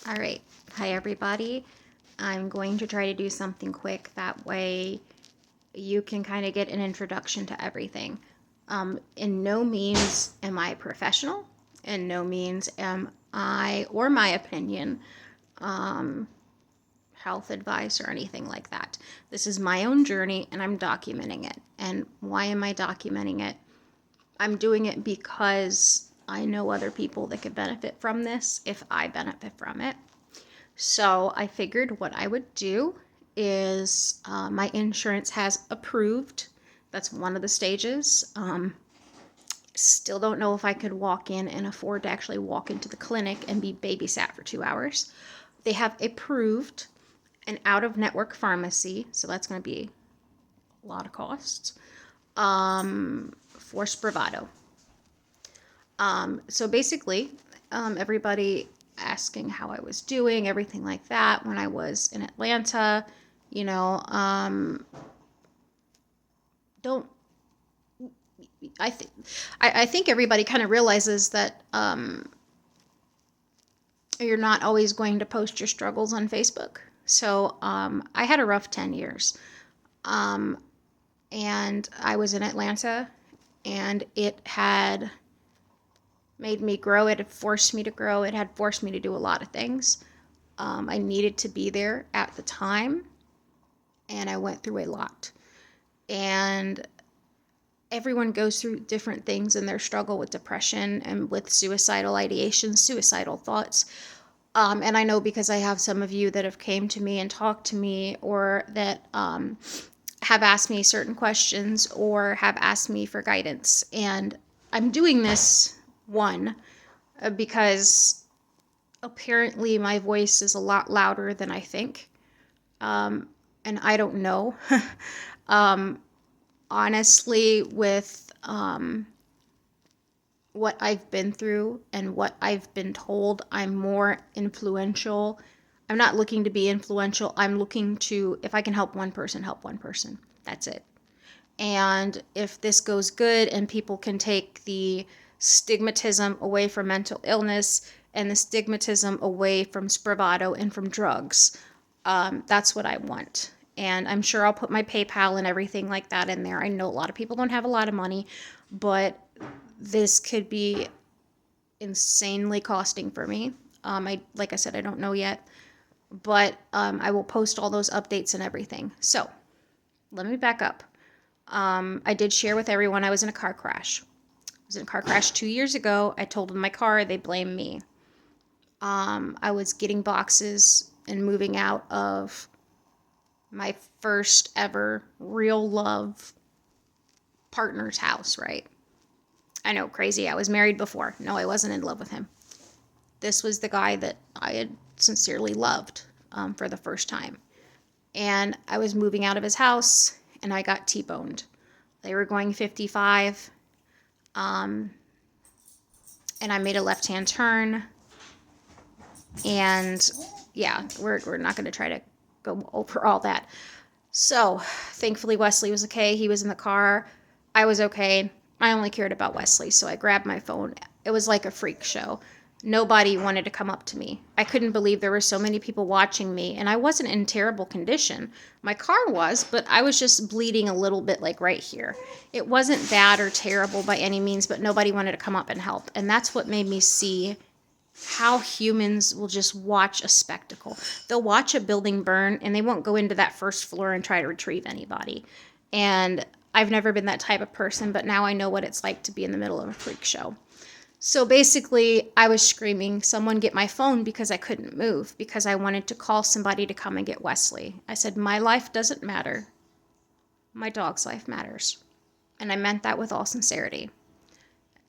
All right. Hi, everybody. I'm going to try to do something quick. That way you can kind of get an introduction to everything. In no means am I professional. In no means am I, or my opinion, health advice or anything like that. This is my own journey and I'm documenting it. And why am I documenting it? I'm doing it because I know other people that could benefit from this if I benefit from it. So I figured what I would do is my insurance has approved. That's one of the stages. Still don't know if I could walk in and afford to actually walk into the clinic and be babysat for 2 hours. They have approved an out-of-network pharmacy, so that's going to be a lot of costs, for Spravato. So basically, everybody asking how I was doing, everything like that when I was in Atlanta, don't I think everybody kind of realizes that you're not always going to post your struggles on Facebook. So I had a rough 10 years. And I was in Atlanta, and it had made me grow. It had forced me to grow. It had forced me to do a lot of things. I needed to be there at the time, and I went through a lot. And everyone goes through different things in their struggle with depression and with suicidal ideation, suicidal thoughts. And I know because I have some of you that have came to me and talked to me, or that have asked me certain questions or have asked me for guidance. And I'm doing this, because apparently my voice is a lot louder than I think. And I don't know. Honestly, with what I've been through and what I've been told, I'm more influential. I'm not looking to be influential. I'm looking to, if I can help one person, help one person. That's it. And if this goes good and people can take the stigmatism away from mental illness and the stigmatism away from Spravato and from drugs, that's what I want. And I'm sure I'll put my PayPal and everything like that in there. I know a lot of people don't have a lot of money, but this could be insanely costing for me. Like I said, I don't know yet, but I will post all those updates and everything. So let me back up. I did share with everyone I was in a car crash. I was in a car crash 2 years ago. I totaled my car. They blamed me. I was getting boxes and moving out of my first ever real love partner's house, right? I know, crazy. I was married before. No, I wasn't in love with him. This was the guy that I had sincerely loved for the first time. And I was moving out of his house, and I got T-boned. They were going 55, and I made a left-hand turn. And yeah, we're not going to try to go over all that. So thankfully Wesley was okay. He was in the car. I was okay. I only cared about Wesley, so I grabbed my phone. It was like a freak show. Nobody wanted to come up to me. I couldn't believe there were so many people watching me, and I wasn't in terrible condition. My car was, but I was just bleeding a little bit, like right here. It wasn't bad or terrible by any means, but nobody wanted to come up and help. And that's what made me see how humans will just watch a spectacle. They'll watch a building burn and they won't go into that first floor and try to retrieve anybody. And I've never been that type of person, but now I know what it's like to be in the middle of a freak show. So basically, I was screaming, "Someone get my phone," because I couldn't move, because I wanted to call somebody to come and get Wesley. I said, my life doesn't matter. My dog's life matters. And I meant that with all sincerity.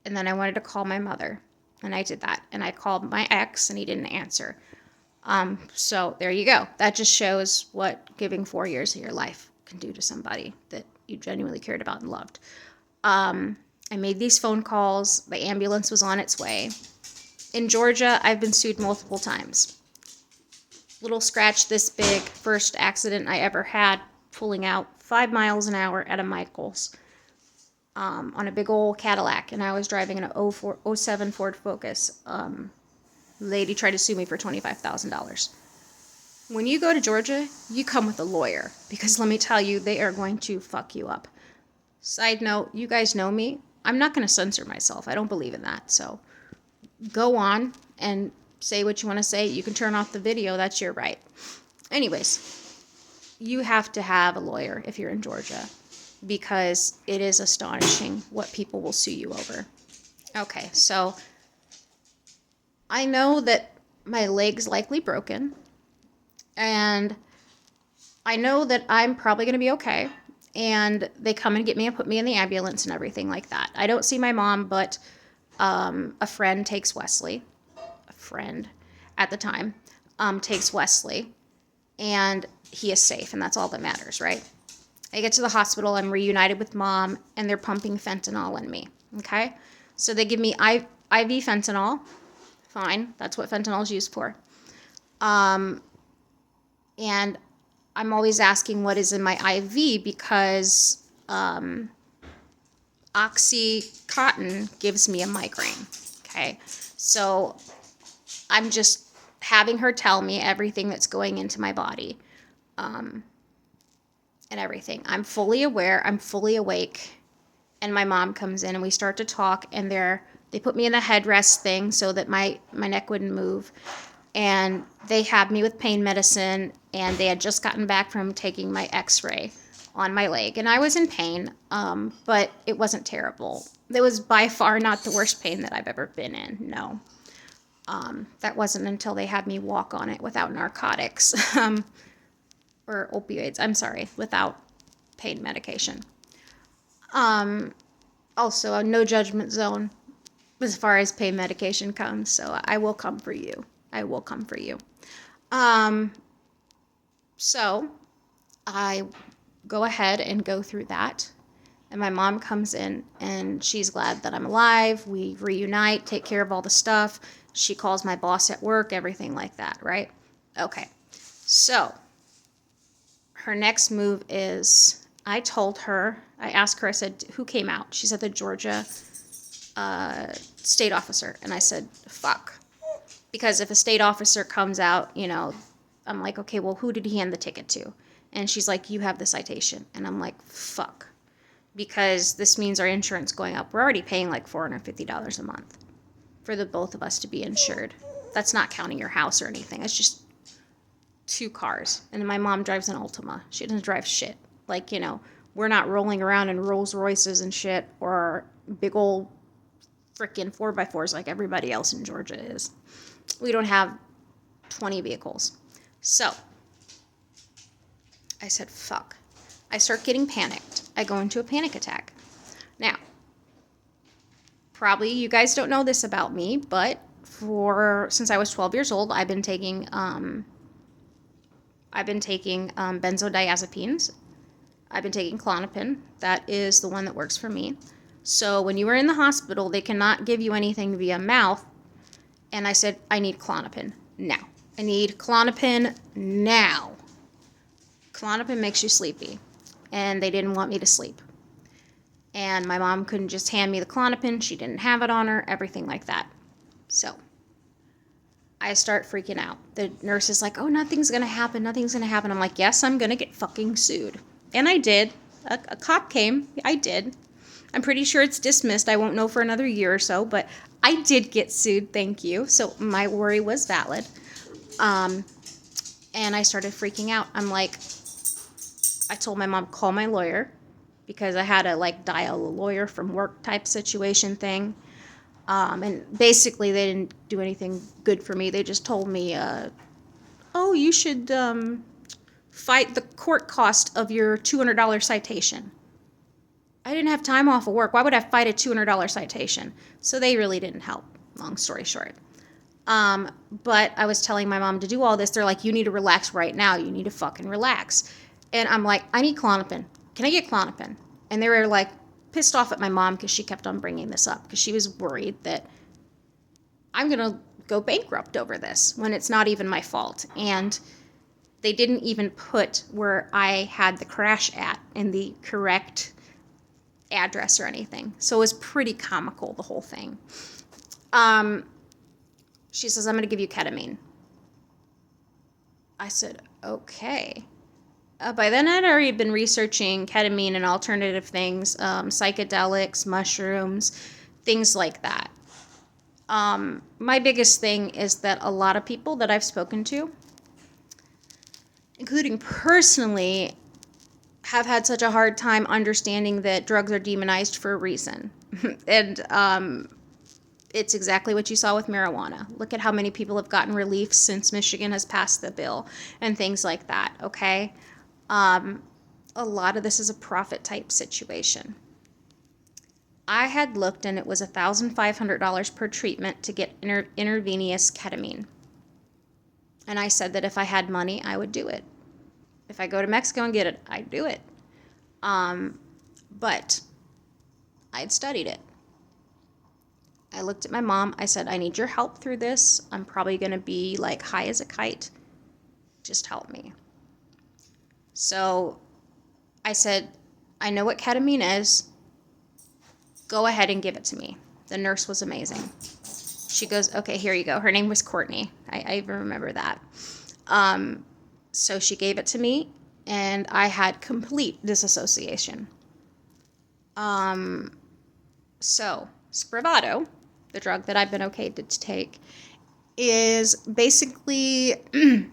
And then I wanted to call my mother. And I did that. And I called my ex, and he didn't answer. So there you go. That just shows what giving 4 years of your life can do to somebody that you genuinely cared about and loved. I made these phone calls. The ambulance was on its way. In Georgia, I've been sued multiple times. Little scratch this big. First accident I ever had, pulling out 5 miles an hour at a Michaels. On a big old Cadillac, and I was driving an 07 Ford Focus. Lady tried to sue me for $25,000. When you go to Georgia, you come with a lawyer, because let me tell you, they are going to fuck you up. Side note, you guys know me. I'm not going to censor myself. I don't believe in that. So go on and say what you want to say. You can turn off the video. That's your right. Anyways, you have to have a lawyer if you're in Georgia, because it is astonishing what people will sue you over. Okay, so I know that my leg's likely broken, and I know that I'm probably going to be okay. And they come and get me and put me in the ambulance and everything like that. I don't see my mom, but a friend takes Wesley. A friend at the time takes Wesley. And he is safe, and that's all that matters, right? I get to the hospital. I'm reunited with Mom, and they're pumping fentanyl in me, okay? So they give me IV fentanyl. Fine. That's what fentanyl is used for. And I'm always asking what is in my IV, because Oxycontin gives me a migraine, okay? So I'm just having her tell me everything that's going into my body, and everything. I'm fully aware. I'm fully awake. And my mom comes in, and we start to talk, and they put me in the headrest thing so that my neck wouldn't move. And they had me with pain medicine, and they had just gotten back from taking my x-ray on my leg. And I was in pain, but it wasn't terrible. It was by far not the worst pain that I've ever been in, no. That wasn't until they had me walk on it without narcotics, or opioids, I'm sorry, without pain medication. Also, a no judgment zone as far as pain medication comes, so I will come for you. I will come for you. So I go ahead and go through that. And my mom comes in, and she's glad that I'm alive. We reunite, take care of all the stuff. She calls my boss at work, everything like that, right? Okay. So her next move is, I asked her, I said, who came out? She said, the Georgia state officer. And I said, fuck. Because if a state officer comes out, I'm like, okay, well, who did he hand the ticket to? And she's like, you have the citation. And I'm like, fuck. Because this means our insurance going up. We're already paying like $450 a month for the both of us to be insured. That's not counting your house or anything. It's just 2 cars. And my mom drives an Altima. She doesn't drive shit. Like, we're not rolling around in Rolls Royces and shit, or big old freaking 4x4s like everybody else in Georgia is. We don't have 20 vehicles. So I said, fuck. I start getting panicked. I go into a panic attack. Now, probably you guys don't know this about me, but since I was 12 years old, I've been taking benzodiazepines. I've been taking Klonopin. That is the one that works for me. So when you were in the hospital, they cannot give you anything via mouth. And I said, I need Klonopin now. I need Klonopin now. Klonopin makes you sleepy. And they didn't want me to sleep. And my mom couldn't just hand me the Klonopin. She didn't have it on her, everything like that. So I start freaking out. The nurse is like, oh, nothing's going to happen. Nothing's going to happen. I'm like, yes, I'm going to get fucking sued. And I did. A cop came. I did. I'm pretty sure it's dismissed. I won't know for another year or so, but I did get sued. Thank you. So my worry was valid. And I started freaking out. I'm like, I told my mom, call my lawyer, because I had to dial a lawyer from work type situation thing. And basically they didn't do anything good for me. They just told me, oh, you should fight the court cost of your $200 citation. I didn't have time off of work. Why would I fight a $200 citation? So they really didn't help, long story short. But I was telling my mom to do all this. They're like, you need to relax right now. You need to fucking relax. And I'm like, I need Klonopin. Can I get Klonopin? And they were pissed off at my mom because she kept on bringing this up, because she was worried that I'm going to go bankrupt over this when it's not even my fault. And they didn't even put where I had the crash at in the correct address or anything. So it was pretty comical, the whole thing. She says, I'm going to give you ketamine. I said, okay. By then, I'd already been researching ketamine and alternative things, psychedelics, mushrooms, things like that. My biggest thing is that a lot of people that I've spoken to, including personally, have had such a hard time understanding that drugs are demonized for a reason. And it's exactly what you saw with marijuana. Look at how many people have gotten relief since Michigan has passed the bill and things like that, okay? A lot of this is a profit type situation. I had looked and it was $1,500 per treatment to get intravenous ketamine. And I said that if I had money, I would do it. If I go to Mexico and get it, I'd do it. But I'd studied it. I looked at my mom. I said, I need your help through this. I'm probably going to be like high as a kite. Just help me. So I said, I know what ketamine is. Go ahead and give it to me. The nurse was amazing. She goes, okay, here you go. Her name was Courtney. I even remember that. So she gave it to me, and I had complete disassociation. So Spravato, the drug that I've been okay to take, is basically, and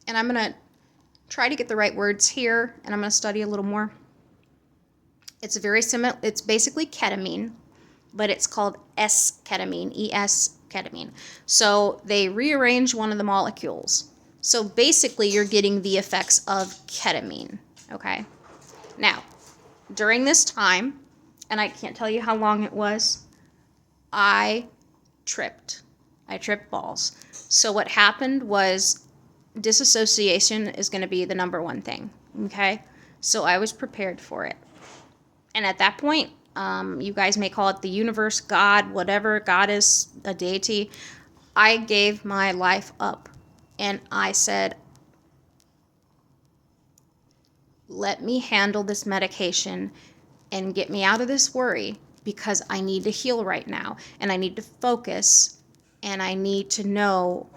I'm going to try to get the right words here, and I'm going to study a little more. It's very similar. It's basically ketamine, but it's called S-ketamine, E-S-ketamine. So they rearrange one of the molecules. So basically, you're getting the effects of ketamine, okay? Now, during this time, and I can't tell you how long it was, I tripped. I tripped balls. So what happened was disassociation is going to be the number one thing, okay? So I was prepared for it. And at that point, you guys may call it the universe, God, whatever. God is a deity. I gave my life up. And I said, let me handle this medication and get me out of this worry, because I need to heal right now. And I need to focus. And I need to know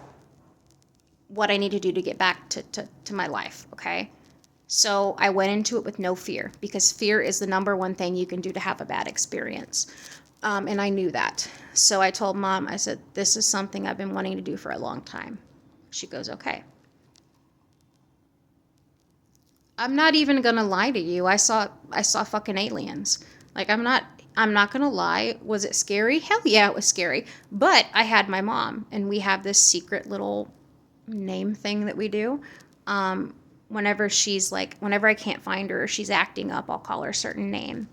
what I need to do to get back to my life, okay? So I went into it with no fear, because fear is the number one thing you can do to have a bad experience. And I knew that. So I told Mom, I said, this is something I've been wanting to do for a long time. She goes, okay. I'm not even going to lie to you. I saw fucking aliens. Like, I'm not going to lie. Was it scary? Hell yeah, it was scary. But I had my mom, and we have this secret little name thing that we do. Whenever I can't find her or she's acting up, I'll call her a certain name.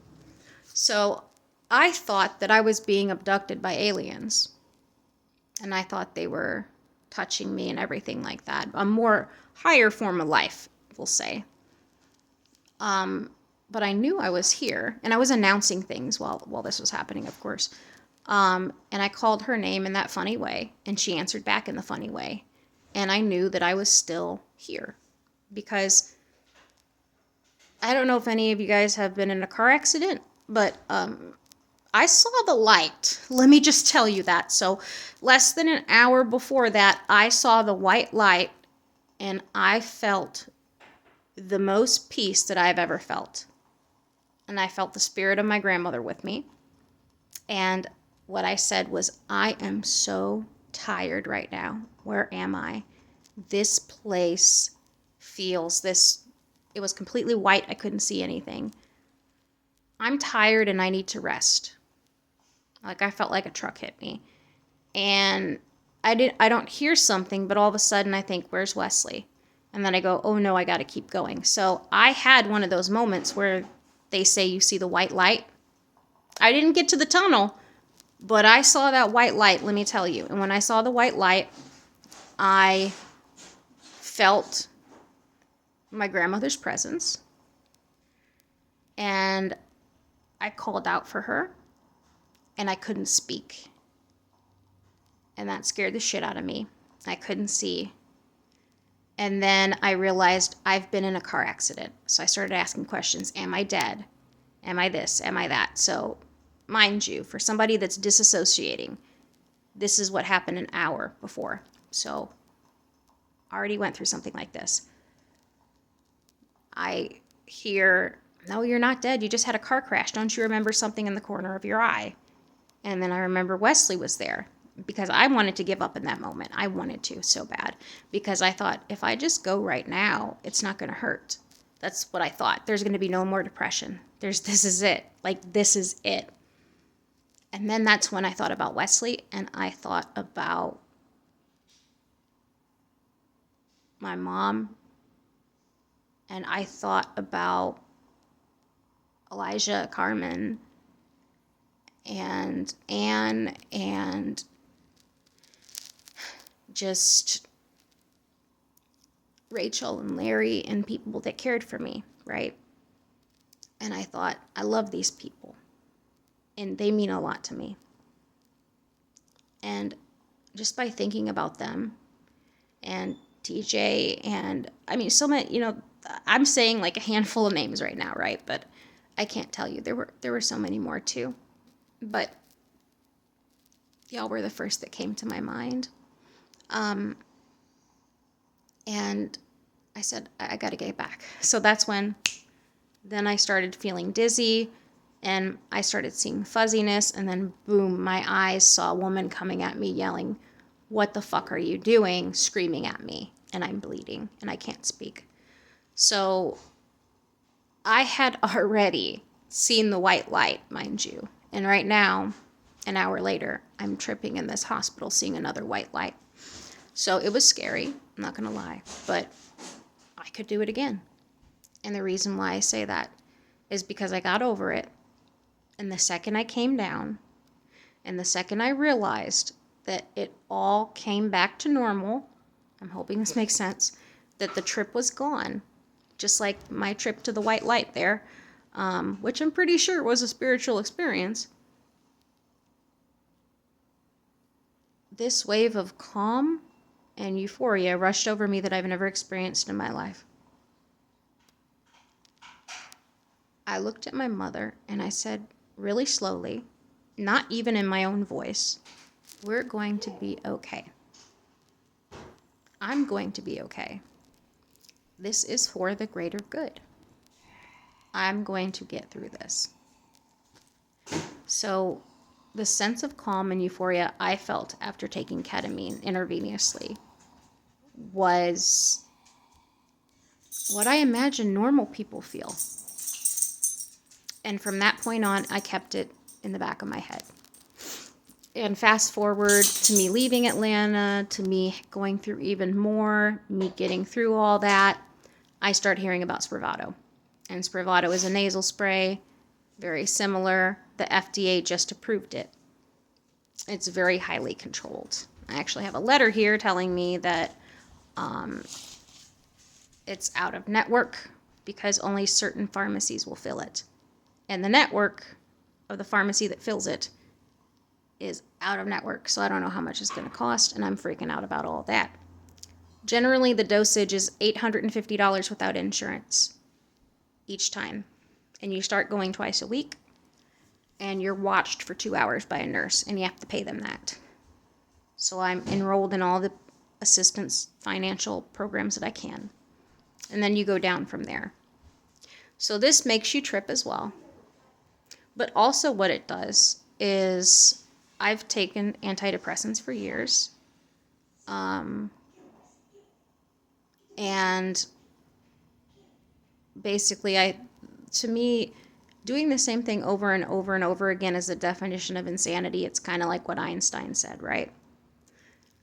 So I thought that I was being abducted by aliens. And I thought they were touching me and everything like that. A more higher form of life, we'll say. But I knew I was here, and I was announcing things while this was happening, of course. And I called her name in that funny way, and she answered back in the funny way. And I knew that I was still here. Because I don't know if any of you guys have been in a car accident, but I saw the light. Let me just tell you that. So less than an hour before that, I saw the white light, and I felt the most peace that I've ever felt. And I felt the spirit of my grandmother with me. And what I said was, I am so tired right now. Where am I? This place feels this. It was completely white. I couldn't see anything. I'm tired and I need to rest. Like, I felt like a truck hit me. And I don't hear something, but all of a sudden I think, where's Wesley? And then I go, oh no, I got to keep going. So I had one of those moments where they say you see the white light. I didn't get to the tunnel, but I saw that white light, let me tell you. And when I saw the white light, I felt my grandmother's presence. And I called out for her, and I couldn't speak. And that scared the shit out of me. I couldn't see. And then I realized I've been in a car accident. So I started asking questions. Am I dead? Am I this? Am I that? So, mind you, for somebody that's disassociating, this is what happened an hour before. So I already went through something like this. I hear, no, you're not dead. You just had a car crash. Don't you remember something in the corner of your eye? And then I remember Wesley was there because I wanted to give up in that moment. I wanted to so bad because I thought if I just go right now, it's not going to hurt. That's what I thought. There's going to be no more depression. This is it. Like, this is it. And then that's when I thought about Wesley, and I thought about my mom, and I thought about Elijah, Carmen, and Anne, and just Rachel and Larry and people that cared for me, right? And I thought, I love these people, and they mean a lot to me. And just by thinking about them, and TJ, and I mean, so many, I'm saying like a handful of names right now, right? But I can't tell you. There were so many more too. But y'all were the first that came to my mind. And I said, I got to get back. So that's when then I started feeling dizzy, and I started seeing fuzziness, and then boom, my eyes saw a woman coming at me yelling, "What the fuck are you doing?" screaming at me, and I'm bleeding and I can't speak. So I had already seen the white light, mind you. And right now, an hour later, I'm tripping in this hospital seeing another white light. So it was scary, I'm not going to lie, but I could do it again. And the reason why I say that is because I got over it. And the second I came down, and the second I realized that it all came back to normal, I'm hoping this makes sense, that the trip was gone, just like my trip to the white light there, which I'm pretty sure was a spiritual experience. This wave of calm and euphoria rushed over me that I've never experienced in my life. I looked at my mother and I said really slowly, not even in my own voice, "We're going to be okay. I'm going to be okay. This is for the greater good. I'm going to get through this." So the sense of calm and euphoria I felt after taking ketamine intravenously was what I imagine normal people feel. And from that point on, I kept it in the back of my head. And fast forward to me leaving Atlanta, to me going through even more, me getting through all that, I start hearing about Spravato. And Spravato is a nasal spray, very similar. The FDA just approved it. It's very highly controlled. I actually have a letter here telling me that it's out of network because only certain pharmacies will fill it. And the network of the pharmacy that fills it is out of network, so I don't know how much it's going to cost, and I'm freaking out about all that. Generally, the dosage is $850 without insurance each time. And you start going twice a week, and you're watched for 2 hours by a nurse, and you have to pay them that. So I'm enrolled in all the assistance financial programs that I can. And then you go down from there. So this makes you trip as well. But also what it does is I've taken antidepressants for years. And basically to me, doing the same thing over and over and over again is the definition of insanity. It's kind of like what Einstein said, right?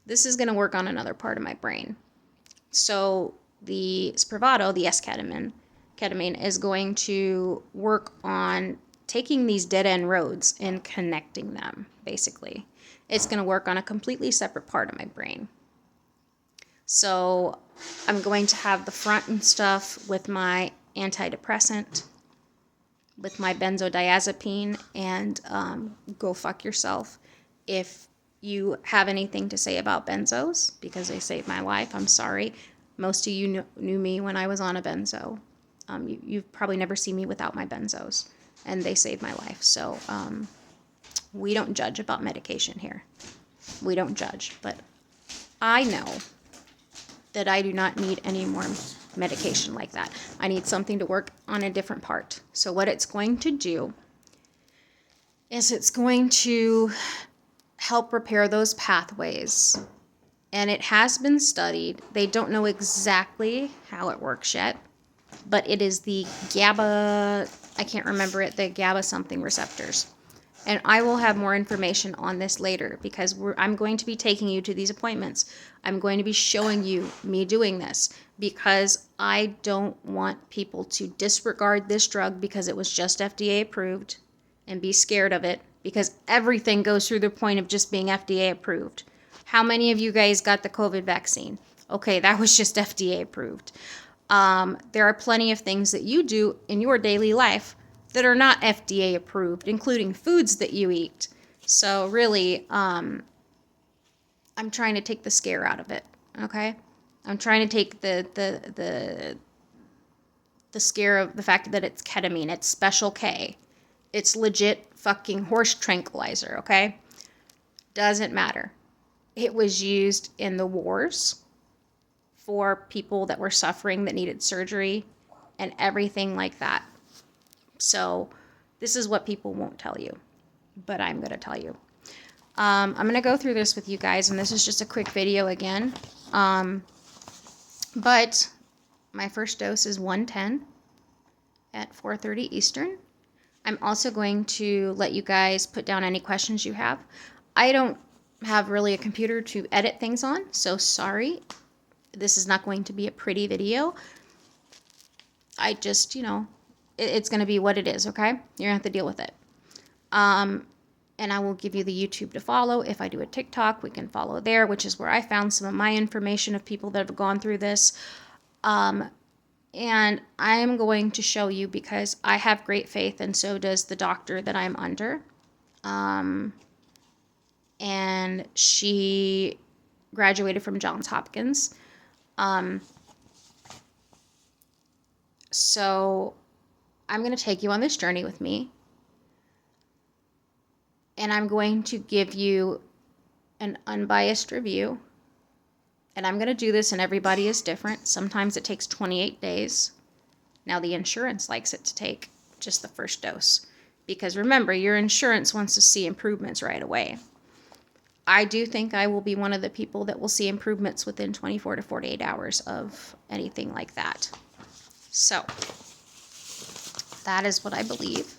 This is going to work on another part of my brain. So the Spravato, the ketamine is going to work on taking these dead-end roads and connecting them, basically. It's going to work on a completely separate part of my brain. So I'm going to have the front and stuff with my antidepressant, with my benzodiazepine, and go fuck yourself. If you have anything to say about benzos, because they saved my life, I'm sorry. Most of you knew me when I was on a benzo. You've probably never seen me without my benzos, and they saved my life. So we don't judge about medication here. We don't judge. But I know that I do not need any more medication like that. I need something to work on a different part. So what it's going to do is it's going to help repair those pathways. And it has been studied. They don't know exactly how it works yet, but it is the GABA, I can't remember it, the GABA something receptors. And I will have more information on this later because I'm going to be taking you to these appointments. I'm going to be showing you me doing this because I don't want people to disregard this drug because it was just FDA approved and be scared of it because everything goes through the point of just being FDA approved. How many of you guys got the COVID vaccine? Okay, that was just FDA approved. There are plenty of things that you do in your daily life that are not FDA approved, including foods that you eat. So really, I'm trying to take the scare out of it, okay? I'm trying to take the scare of the fact that it's ketamine. It's special K. It's legit fucking horse tranquilizer, okay? Doesn't matter. It was used in the wars for people that were suffering that needed surgery and everything like that. So this is what people won't tell you, but I'm going to tell you. I'm going to go through this with you guys, and this is just a quick video again. But my first dose is 110 at 4:30 Eastern. I'm also going to let you guys put down any questions you have. I don't have really a computer to edit things on, so sorry. This is not going to be a pretty video. I just, it's going to be what it is, okay? You're going to have to deal with it. And I will give you the YouTube to follow. If I do a TikTok, we can follow there, which is where I found some of my information of people that have gone through this. And I am going to show you because I have great faith, and so does the doctor that I'm under. And she graduated from Johns Hopkins. So I'm going to take you on this journey with me. And I'm going to give you an unbiased review. And I'm going to do this, and everybody is different. Sometimes it takes 28 days. Now, the insurance likes it to take just the first dose. Because remember, your insurance wants to see improvements right away. I do think I will be one of the people that will see improvements within 24 to 48 hours of anything like that. So, that is what I believe.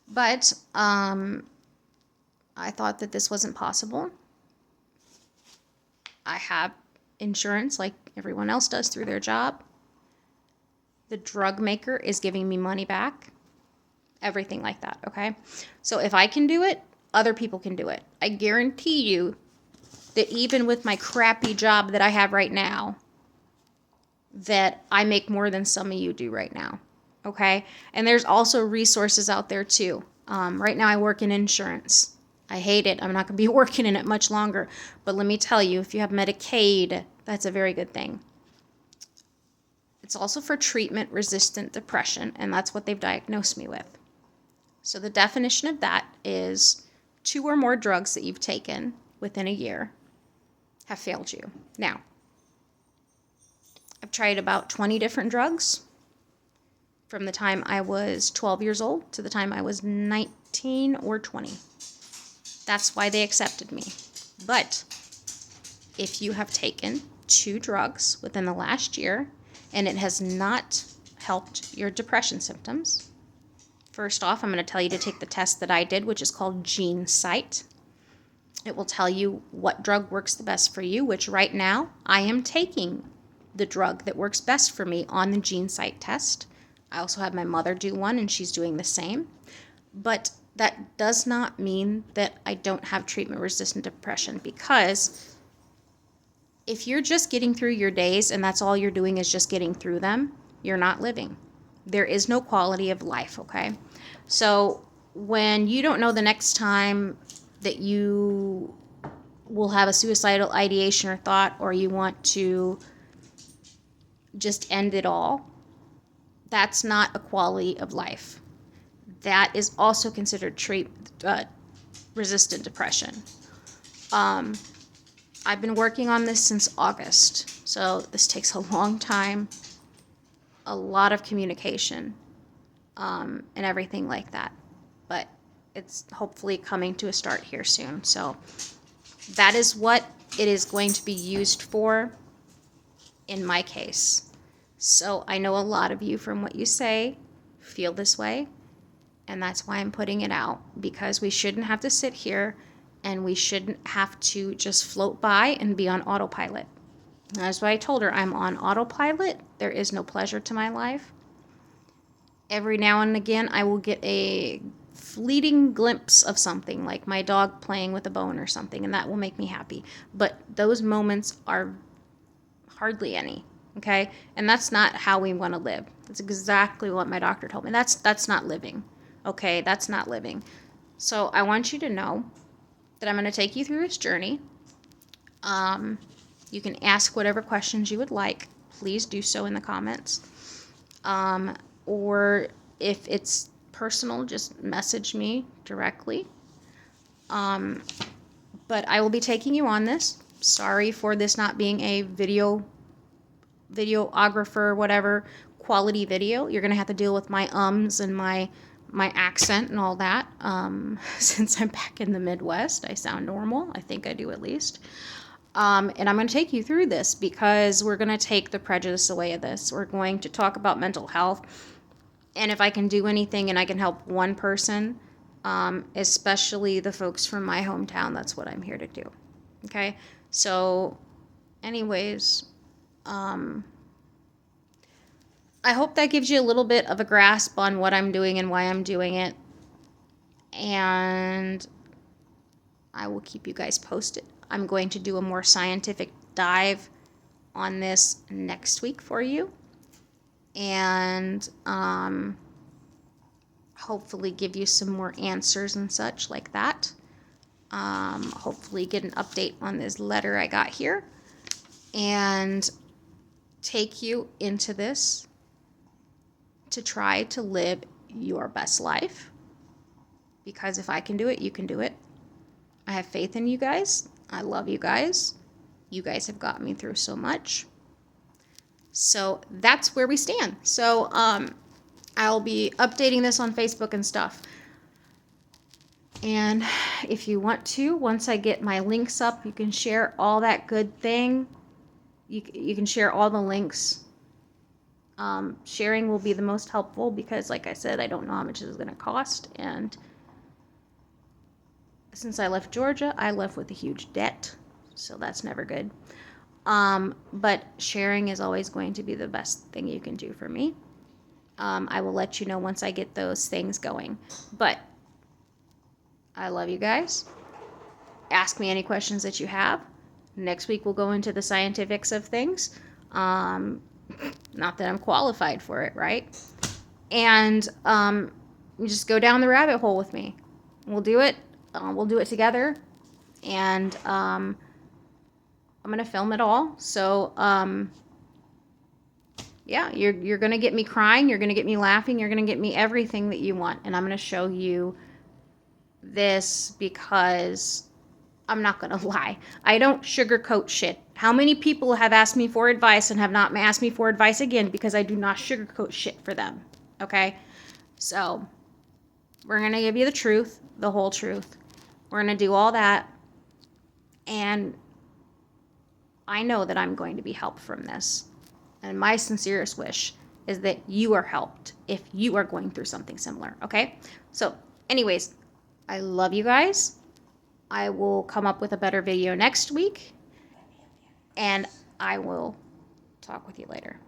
But, I thought that this wasn't possible. I have insurance like everyone else does through their job. The drug maker is giving me money back. Everything like that, okay? So if I can do it, other people can do it. I guarantee you that even with my crappy job that I have right now, that I make more than some of you do right now, okay? And there's also resources out there too. Right now I work in insurance. I hate it. I'm not going to be working in it much longer. But let me tell you, if you have Medicaid, that's a very good thing. It's also for treatment-resistant depression, and that's what they've diagnosed me with. So the definition of that is 2 or more drugs that you've taken within a year have failed you. Now, I've tried about 20 different drugs from the time I was 12 years old to the time I was 19 or 20. That's why they accepted me. But if you have taken 2 drugs within the last year and it has not helped your depression symptoms, first off, I'm going to tell you to take the test that I did, which is called GeneSight. It will tell you what drug works the best for you, which right now I am taking the drug that works best for me on the GeneSight test. I also have my mother do one, and she's doing the same. But that does not mean that I don't have treatment-resistant depression, because if you're just getting through your days and that's all you're doing is just getting through them, you're not living. There is no quality of life, okay? So when you don't know the next time that you will have a suicidal ideation or thought, or you want to just end it all, that's not a quality of life. That is also considered treatment-resistant depression. I've been working on this since August, so this takes a long time, a lot of communication, and everything like that. But it's hopefully coming to a start here soon. So that is what it is going to be used for in my case. So I know a lot of you, from what you say, feel this way. And that's why I'm putting it out, because we shouldn't have to sit here and we shouldn't have to just float by and be on autopilot. And that's why I told her I'm on autopilot. There is no pleasure to my life. Every now and again, I will get a fleeting glimpse of something, like my dog playing with a bone or something, and that will make me happy. But those moments are hardly any, okay? And that's not how we want to live. That's exactly what my doctor told me. That's not living, okay? That's not living. So I want you to know that I'm going to take you through this journey. You can ask whatever questions you would like. Please do so in the comments. Or if it's personal, just message me directly. But I will be taking you on this. Sorry for this not being a videographer, whatever, quality video. You're going to have to deal with my ums and my accent and all that. Since I'm back in the Midwest, I sound normal. I think I do, at least. And I'm going to take you through this because we're going to take the prejudice away of this. We're going to talk about mental health. And if I can do anything and I can help one person, especially the folks from my hometown, that's what I'm here to do. Okay? So, anyways, I hope that gives you a little bit of a grasp on what I'm doing and why I'm doing it. And I will keep you guys posted. I'm going to do a more scientific dive on this next week for you. And hopefully give you some more answers and such like that. Hopefully get an update on this letter I got here. And take you into this to try to live your best life. Because if I can do it, you can do it. I have faith in you guys. I love you guys. You guys have gotten me through so much. So that's where we stand. So I'll be updating this on Facebook and stuff. And if you want to, once I get my links up, you can share all that good thing. You can share all the links. Sharing will be the most helpful because, like I said, I don't know how much this is going to cost. And since I left Georgia, I left with a huge debt. So that's never good. But sharing is always going to be the best thing you can do for me. I will let you know once I get those things going. But I love you guys. Ask me any questions that you have. Next week we'll go into the scientifics of things. Not that I'm qualified for it, right? And you just go down the rabbit hole with me. We'll do it. We'll do it together. And I'm going to film it all. So, yeah, you're going to get me crying. You're going to get me laughing. You're going to get me everything that you want. And I'm going to show you this because I'm not going to lie. I don't sugarcoat shit. How many people have asked me for advice and have not asked me for advice again because I do not sugarcoat shit for them? Okay? So, we're going to give you the truth, the whole truth. We're going to do all that. And I know that I'm going to be helped from this. And my sincerest wish is that you are helped if you are going through something similar. Okay? So, anyways, I love you guys. I will come up with a better video next week. And I will talk with you later.